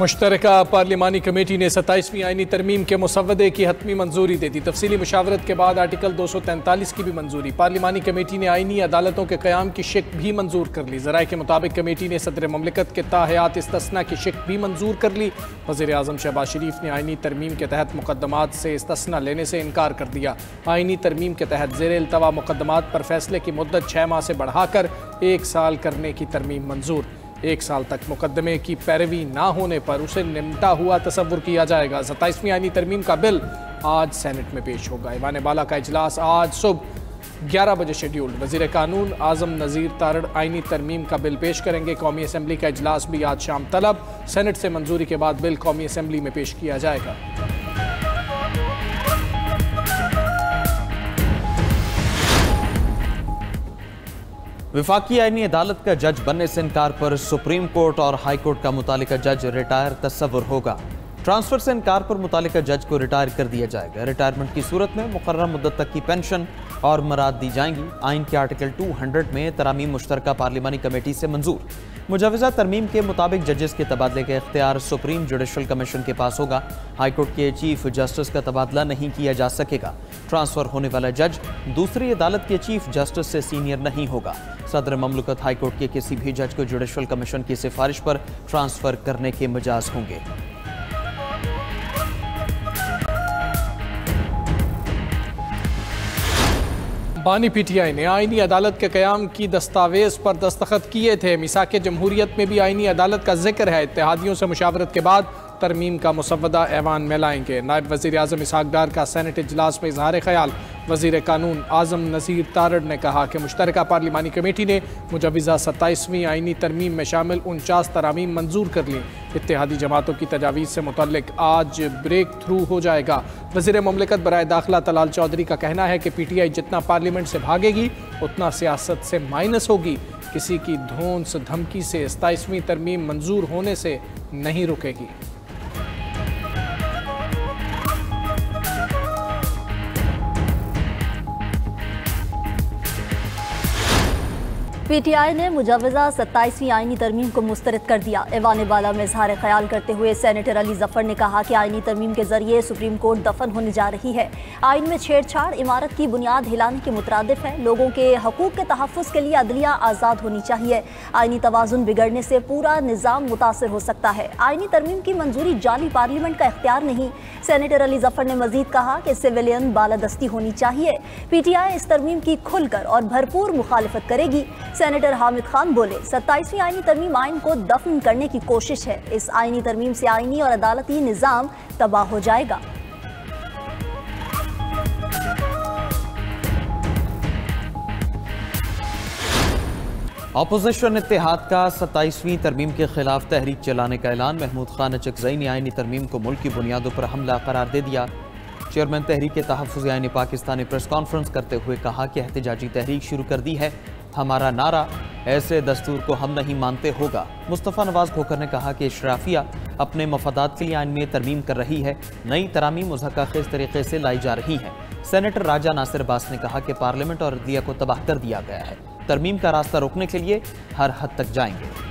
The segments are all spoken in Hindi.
मुश्तरका पार्लिमानी कमेटी ने 27वीं आईनी तरमीम के मुसव्वदे की हतमी मंजूरी दे दी। तफसीली मुशावरत के बाद आर्टिकल 243 की भी मंजूरी। पार्लिमानी कमेटी ने आईनी अदालतों के क़याम की शिक भी मंजूर कर ली। ज़राए के मुताबिक कमेटी ने सदर ममलिकत के ताहयात इस्तिस्ना की शिक भी मंजूर कर ली। वज़ीर आज़म शहबाज शरीफ ने आईनी तरमीम के तहत मुकदमात से इस्तिस्ना लेने से इनकार कर दिया। आईनी तरमीम के तहत ज़ेर इल्तवा मुकदमात पर फैसले की मुद्दत 6 माह से बढ़ाकर 1 साल करने की तरमीम मंजूर। 1 साल तक मुकदमे की पैरवी ना होने पर उसे निमटा हुआ तसव्वुर किया जाएगा। 27वीं आईनी तरमीम का बिल आज सेनेट में पेश होगा। ईवान बाला का इजलास आज सुबह 11 बजे शेड्यूल्ड। वज़ीर कानून आज़म नज़ीर तारड़ आईनी तरमीम का बिल पेश करेंगे। कौमी असम्बली का इजलास भी आज शाम तलब। सेनेट से मंजूरी के बाद बिल कौमी असम्बली में पेश किया जाएगा। वफाकी आईनी अदालत का जज बनने से इनकार पर सुप्रीम कोर्ट और हाई कोर्ट का मुतालिका जज रिटायर तस्वुर होगा। ट्रांसफर से इनकार पर मुतालिका जज को रिटायर कर दिया जाएगा। रिटायरमेंट की सूरत में मुकर्रर मुद्दत तक की पेंशन और मराद दी जाएंगी। आइन के आर्टिकल 200 में तरामीम मुश्तरका पार्लिमानी कमेटी से मंजूर। मुजवज़ा तरमीम के मुताबिक जजेस के तबादले का इख्तियार सुप्रीम जुडिशल कमीशन के पास होगा। हाई कोर्ट के चीफ जस्टिस का तबादला नहीं किया जा सकेगा। ट्रांसफर होने वाला जज दूसरी अदालत के चीफ जस्टिस से सीनियर नहीं होगा। सदर ममलिकत हाई कोर्ट के किसी भी जज को जुडिशल कमीशन की सिफारिश पर ट्रांसफर करने के मजाज होंगे। बानी पीटीआई ने आईनी अदालत के क़याम की दस्तावेज पर दस्तखत किए थे। मिसाक जमहूरियत में भी आईनी अदालत का जिक्र है। इत्तेहादियों से मुशावरत के बाद तरमीम का मुसव्वदा ऐवान में लाएंगे। नायब वज़ीर आज़म इसहाक डार का सेनेट इजलास में इजहार ख्याल। वज़ीर कानून आज़म नज़ीर तारड़ ने कहा कि मुश्तरका पार्लिमानी कमेटी ने मुजवज़ा 27वीं आईनी तरमीम में शामिल 49 तरामीम मंजूर कर ली। इत्तेहादी जमातों की तजावीज़ से मुतल्लिक आज ब्रेक थ्रू हो जाएगा। वज़ीर ममलिकत बराए दाखिला तलाल चौधरी का कहना है कि पीटीआई जितना पार्लियामेंट से भागेगी उतना सियासत से माइनस होगी। किसी की धौंस धमकी से 27वीं तरमीम मंजूर होने से नहीं रुकेगी। पीटीआई ने मुजवज़ा 27वीं आईनी तरमीम को मुस्तरद कर दिया। ईवान बाला में इजहार ख्याल करते हुए सेनेटर अली जफर ने कहा कि आईनी तरमीम के जरिए सुप्रीम कोर्ट दफन होने जा रही है। आइन में छेड़छाड़ इमारत की बुनियाद हिलाने के मुतरादिफ है। लोगों के हकूक़ के तहफ़्फ़ुज़ के लिए अदलिया आज़ाद होनी चाहिए। आईनी तवाज़ुन बिगड़ने से पूरा निज़ाम मुतासर हो सकता है। आईनी तरमीम की मंजूरी जाली पार्लियामेंट का इख्तियार नहीं। सेनेटर अली जफर ने मजीद कहा कि सिविलियन बालादस्ती होनी चाहिए। पीटीआई इस तरमीम की खुलकर और भरपूर मुखालिफत करेगी। सेनेटर हामिद खान बोले, 27वीं आईनी तरमीम आइन को दफन करने की कोशिश है। इस आईनी तरमीम से आईनी और अदालती निज़ाम तबाह हो जाएगा। अपोजिशन इत्तेहाद का 27वीं तरमीम के खिलाफ तहरीक चलाने का ऐलान। महमूद खान अचकज़ई ने आईनी तरमीम को मुल्क की बुनियादों पर हमला करार दे दिया। चेयरमैन तहरीक तहफ़्फ़ुज़ आईन पाकिस्तान ने प्रेस कॉन्फ्रेंस करते हुए कहा कि एहतजाजी तहरीक शुरू कर दी है। हमारा नारा ऐसे दस्तूर को हम नहीं मानते होगा। मुस्तफ़ा नवाज खोखर ने कहा कि इशराफिया अपने मफादात के लिए आइन में तरमीम कर रही है। नई तरामीम मुज़क्का-ख़ेज़ तरीके से लाई जा रही हैं। सेनेटर राजा नासिर अब्बास ने कहा कि पार्लियामेंट और अदलिया को तबाह कर दिया गया है। तरमीम का रास्ता रोकने के लिए हर हद तक जाएंगे।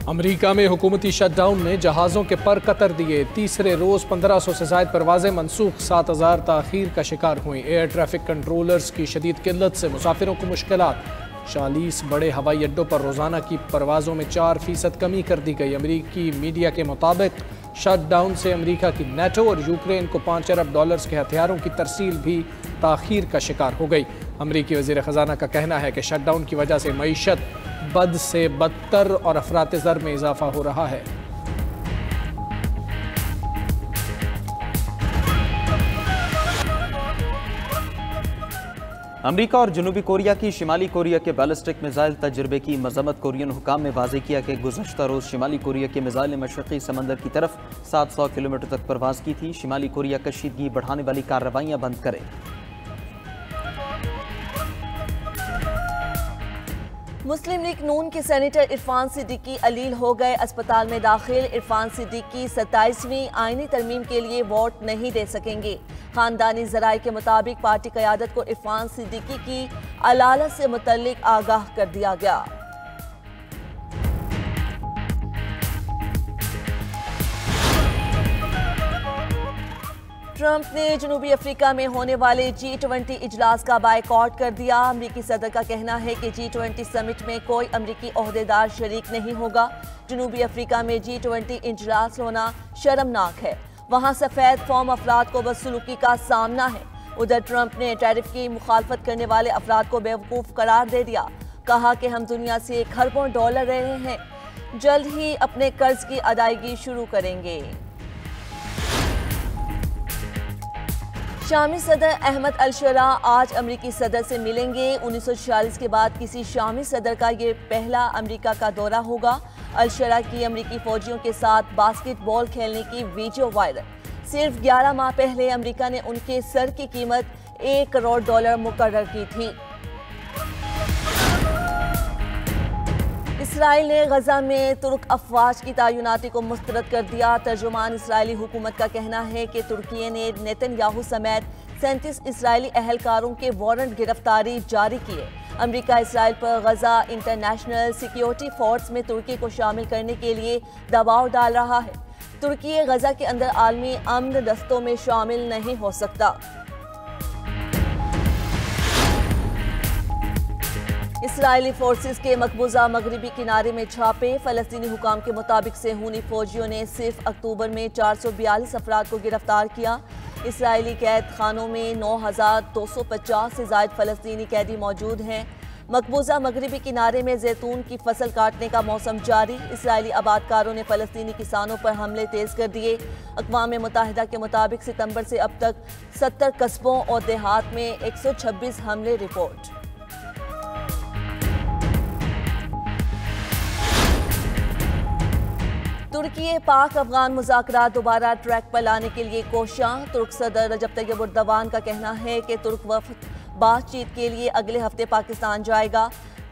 अमेरिका में हुकूमती शटडाउन ने जहाज़ों के पर कतर दिए। तीसरे रोज़ 1500 से ज़ायद परवाज़ें मनसूख, 7000 ताख़ीर का शिकार हुई। एयर ट्रैफिक कंट्रोलर्स की शदीद किल्लत से मुसाफिरों को मुश्किलात। 40 बड़े हवाई अड्डों पर रोज़ाना की परवाज़ों में 4% कमी कर दी गई। अमेरिकी मीडिया के मुताबिक शटडाउन से अमेरिका की नेटो और यूक्रेन को $5 अरब के हथियारों की तरसील भी ताख़ीर का शिकार हो गई। अमेरिकी वज़ीर ख़जाना का कहना है कि शटडाउन की वजह से मईशत बद से बदतर और अफरात ज़र में इजाफा हो रहा है। अमेरिका और जनूबी कोरिया की शिमाली कोरिया के बैलिस्टिक मिसाइल तजर्बे की मजम्मत। कोरियन हुकाम ने वाज़े किया कि गुज़श्ता रोज़ शिमाली कोरिया के मिसाइल ने मशरक़ी समंदर की तरफ 700 किलोमीटर तक परवाज़ की थी। शिमाली कोरिया कशीदगी बढ़ाने वाली कार्रवाइयाँ बंद करे। मुस्लिम लीग नून के सेनेटर इरफान सिद्दीकी अलील हो गए, अस्पताल में दाखिल। इरफान सिद्दीकी 27वीं आईनी तरमीम के लिए वोट नहीं दे सकेंगे। खानदानी जराये के मुताबिक पार्टी क़यादत को इरफान सिद्दीकी की अलालत से मुतल्लिक आगाह कर दिया गया। ट्रंप ने जनूबी अफ्रीका में होने वाले G20 इजलास का बायकॉट कर दिया। अमरीकी सदर का कहना है कि G20 समिट में कोई अमरीकी ओहदेदार शरीक नहीं होगा। जनूबी अफ्रीका में G20 इजलास होना शर्मनाक है। वहां सफेद फॉर्म अफराद को बदसलूकी का सामना है। उधर ट्रंप ने टैरिफ की मुखालफत करने वाले अफराद को बेवकूफ़ करार दे दिया। कहा कि हम दुनिया से खरबों डॉलर रहे हैं, जल्द ही अपने कर्ज की अदायगी शुरू करेंगे। शामी सदर अहमद अल-शरा आज अमरीकी सदर से मिलेंगे। 1946 के बाद किसी शामी सदर का ये पहला अमरीका का दौरा होगा। अल-शरा की अमरीकी फौजियों के साथ बास्केटबॉल खेलने की वीडियो वायरल। सिर्फ 11 माह पहले अमरीका ने उनके सर की कीमत $1 करोड़ मुकर्रर की थी। इसराइल ने गजा में तुर्क अफवाज की तैनाती को मुस्तरद कर दिया। तर्जुमान इसराइली हुकूमत का कहना है कि तुर्की ने नेतन्याहू समेत 37 इसराइली अहलकारों के वारंट गिरफ्तारी जारी किए। अमरीका इसराइल पर गजा इंटरनेशनल सिक्योरिटी फोर्स में तुर्की को शामिल करने के लिए दबाव डाल रहा है। तुर्की गजा के अंदर आलमी अमन दस्तों में शामिल नहीं हो सकता। इसराइली फोर्सेस के मकबूजा मगरबी किनारे में छापे। फलस्तीनी हुकाम के मुताबिक सेहूनी फौजियों ने सिर्फ अक्टूबर में 442 अफराद को गिरफ्तार किया। इसराइली कैद खानों में 9250 से ज़ायद फलस्तीनी कैदी मौजूद हैं। मकबूजा मगरबी किनारे में जैतून की फसल काटने का मौसम जारी। इसराइली आबादकारों ने फलस्तीनी किसानों पर हमले तेज कर दिए। अक़वाम मुत्तहिदा के मुताबिक सितंबर से अब तक 70 कस्बों और देहात में 126 हमले रिपोर्ट। तुर्की पाक अफगान मुज़ाकरात दोबारा ट्रैक पर लाने के लिए कोशियां। तुर्क सदर रजब तैयब एर्दोगान का कहना है कि तुर्क वफ़द बातचीत के लिए अगले हफ्ते पाकिस्तान जाएगा।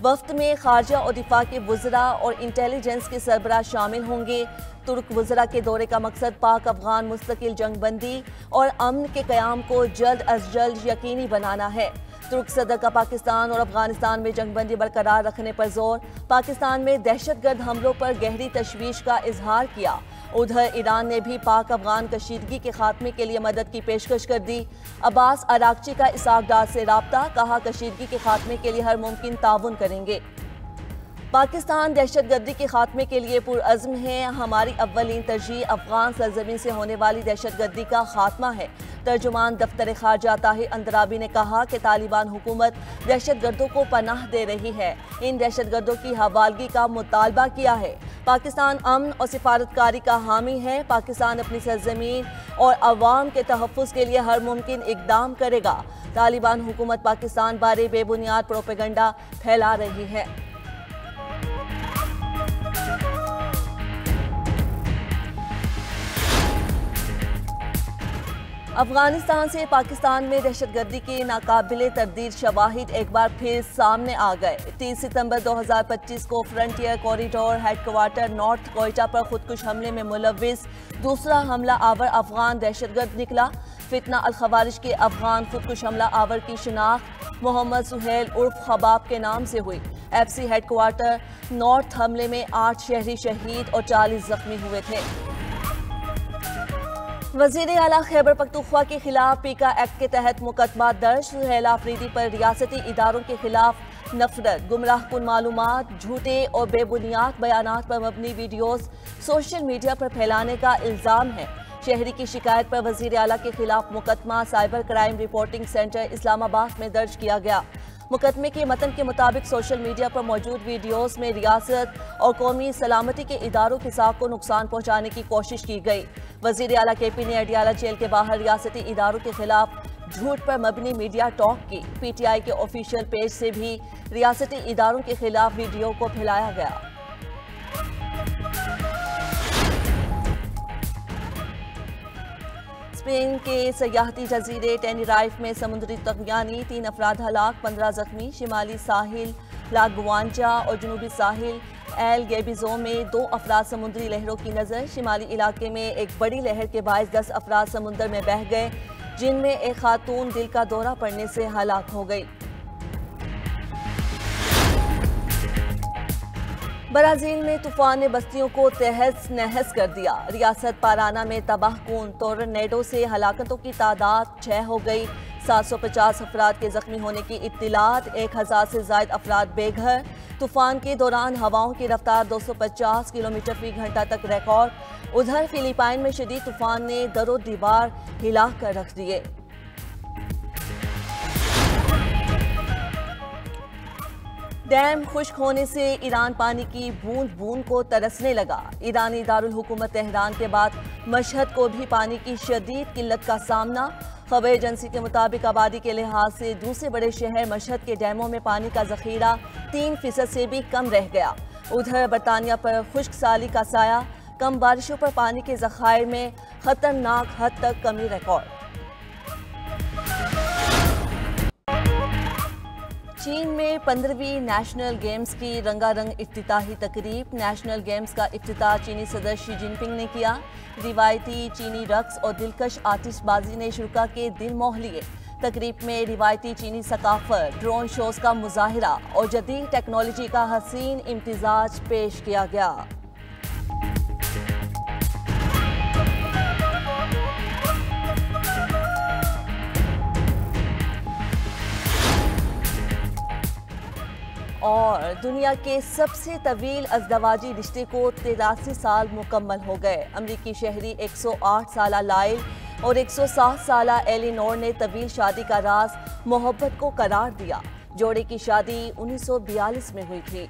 वफ़द में खारजा और दिफा के वज़रा और इंटेलिजेंस के सरबराह शामिल होंगे। तुर्क वज़रा के दौरे का मकसद पाक अफगान मुस्तकिल जंगबंदी और अमन के क़याम को जल्द अज जल्द यकीनी बनाना है। तुर्क सदर का पाकिस्तान और अफगानिस्तान में जंगबंदी बरकरार रखने पर जोर। पाकिस्तान में दहशतगर्द हमलों पर गहरी तशवीश का इजहार किया। उधर ईरान ने भी पाक अफगान कशीदगी के खात्मे के लिए मदद की पेशकश कर दी। अब्बास अरागची का इसाक डार से राब्ता, कहा कशीदगी के खात्मे के लिए हर मुमकिन ताउन करेंगे। पाकिस्तान दहशतगर्दी के खात्मे के लिए पुरअज़्म है। हमारी अव्वलीन तरजीह अफगान सरजमीन से होने वाली दहशतगर्दी का खात्मा है। तर्जुमान दफ्तर खारजा ताहिर अंदराबी ने कहा कि तालिबान हुकूमत दहशतगर्दों को पनाह दे रही है। इन दहशतगर्दों की हवालगी का मुतालबा किया है। पाकिस्तान अमन और सिफारतकारी का हामी है। पाकिस्तान अपनी सरजमीन और अवाम के तहफ़्फ़ुज़ के लिए हर मुमकिन इक़दाम करेगा। तालिबान हुकूमत पाकिस्तान बारे बेबुनियाद प्रोपेगेंडा फैला रही है। अफगानिस्तान से पाकिस्तान में दहशतगर्दी के नाकाबिले तरदीद शवाहिद एक बार फिर सामने आ गए। 30 सितंबर 2025 को frontier corridor headquarter north Quetta पर खुदकुश हमले में मुलव्विस दूसरा हमला आवर अफगान दहशतगर्द निकला। फितना अल खवारिज के अफगान खुदकुश हमला आवर की शिनाख्त मोहम्मद सुहेल उर्फ खबाब के नाम से हुई। FC हेडक्वार्टर नॉर्थ हमले में 8 शहरी शहीद और 40 जख्मी हुए थे। वज़ीर आला खैबर पख्तूनख्वा के खिलाफ पीका एक्ट के तहत मुकदमा दर्ज। सुहेल आफरीदी पर रियासती इदारों के खिलाफ नफरत, गुमराहकुन मालूमात, झूठे और बेबुनियाद बयानात पर मबनी वीडियोस सोशल मीडिया पर फैलाने का इल्ज़ाम है। शहरी की शिकायत पर वज़ीर आला के खिलाफ मुकदमा cyber crime reporting centre Islamabad में दर्ज किया गया। मुकदमे के मतन के मुताबिक सोशल मीडिया पर मौजूद वीडियोस में रियासत और कौमी सलामती के इदारों की साख को नुकसान पहुंचाने की कोशिश की गई। वज़ीर आला KP ने अडियाला जेल के बाहर रियासती इदारों के खिलाफ झूठ पर मबनी मीडिया टॉक की। PTI के ऑफिशियल पेज से भी रियासती इदारों के खिलाफ वीडियो को फैलाया गया। स्पेन के सयाहती जजीरे टेनेराइफ में समुद्री तगयानी, 3 अफराद हलाक, 15 जख्मी। शिमाली साहिल लागुआंचा और जनूबी साहिल एल गेबिजो में 2 अफराद समुद्री लहरों की नज़र। शिमाली इलाके में एक बड़ी लहर के बायस 10 अफराद समुद्र में बह गए, जिनमें एक खातून दिल का दौरा पड़ने से हलाक हो गई। ब्राज़ील में तूफान ने बस्तियों को तहस नहस कर दिया। रियासत पाराना में तबाहकुन टोर्नेडो से हलाकतों की तादाद 6 हो गई। 750 अफराद के जख्मी होने की इत्तिलात, 1000 से ज़ायद अफराद बेघर। तूफान के दौरान हवाओं की रफ्तार 250 किलोमीटर फी घंटा तक रिकॉर्ड। उधर फिलिपाइन में शदीद तूफान ने दरो दीवार हिला कर रख दिए। डैम खुश्क होने से ईरान पानी की बूंद बूंद को तरसने लगा। ईरानी दारुल हुकूमत तेहरान के बाद मशहद को भी पानी की शदीद किल्लत का सामना। खबर एजेंसी के मुताबिक आबादी के लिहाज से दूसरे बड़े शहर मशहद के डैमों में पानी का जखीरा 3% से भी कम रह गया। उधर बरतानिया पर खुश्क साली का साया, कम बारिशों पर पानी के जखायर में खतरनाक हद तक कमी रिकॉर्ड। चीन में 15वीं नेशनल गेम्स की रंगारंग इफ्तिताही तकरीब। नेशनल गेम्स का इफ्तिताह चीनी सदर शी जिनपिंग ने किया। रिवायती चीनी रक्स और दिलकश आतिशबाजी ने शुरा के दिल मोह लिए। तकरीब में रिवायती चीनी सकाफत, ड्रोन शोज का मुजाहिरा और जदीद टेक्नोलॉजी का हसीन इम्तिजाज पेश किया गया। और दुनिया के सबसे तवील अज़दवाजी रिश्ते को 83 साल मुकम्मल हो गए। अमरीकी शहरी 108 साला लाइल और 107 साला एलिनोर ने तवील शादी का राज मोहब्बत को करार दिया। जोड़े की शादी 1942 में हुई थी।